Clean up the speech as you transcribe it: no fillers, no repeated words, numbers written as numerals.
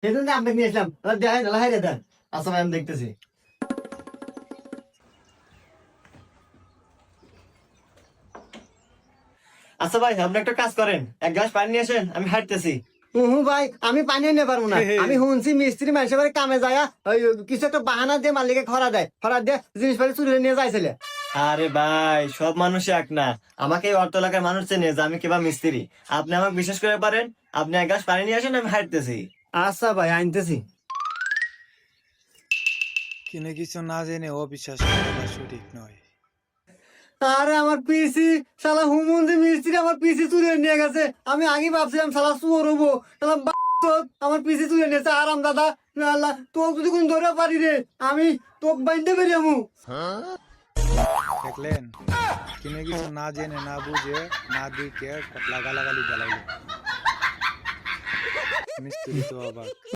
সেজন্য আপনাকে নিয়ে আসলাম, দেখাই না হাইরে দেন। আচ্ছা ভাই, আমি দেখতেছি। আচ্ছা ভাই, আপনি একটা কাজ করেন, এক গ্লাস পানি নিয়ে আসেন, আমি হাঁটতেছি। ভাই, আমি পানি নিতে পারবো না। আমি শুনছি মিস্ত্রি মানুষের বাড়ি কামে যায়, ওই কিছু একটা বাহানা দিয়ে মালিকে খরা দিয়ে জিনিসপাতি চুরি নিয়ে যাইছিল। আরে ভাই, সব মানুষ এক না। আমাকে এই অর্থ এলাকার মানুষ চেনে যে আমি কিবা মিস্ত্রি। আপনি আমাকে বিশ্বাস করে পারেন, আপনি এক গ্লাস পানি নিয়ে আসেন, আমি হাঁটতেছি। আচ্ছা ভাই, আনতেছি। কিনে কিছু না জেনে অবিশ্বাস করা সঠিক নয়। আরে আমার পিসি, শালা হুমন্দি মিস্ত্রি আমার পিসি চুরি নিয়ে গেছে। আমি আগে ভাবছিলাম শালা চোর হবো, শালা আমার পিসি চুরি নিয়েছে। আরাম দাদা, আল্লাহ তোকে যদি কোন ধরে পারি রে, আমি তোকে বাইন্দে বেরিয়ে আমু। দেখলেন, কিনে কিছু না জেনে না বুঝে না দেখে গালাগালি জ্বালাইলো। মিস্ত্রি তো অবাক।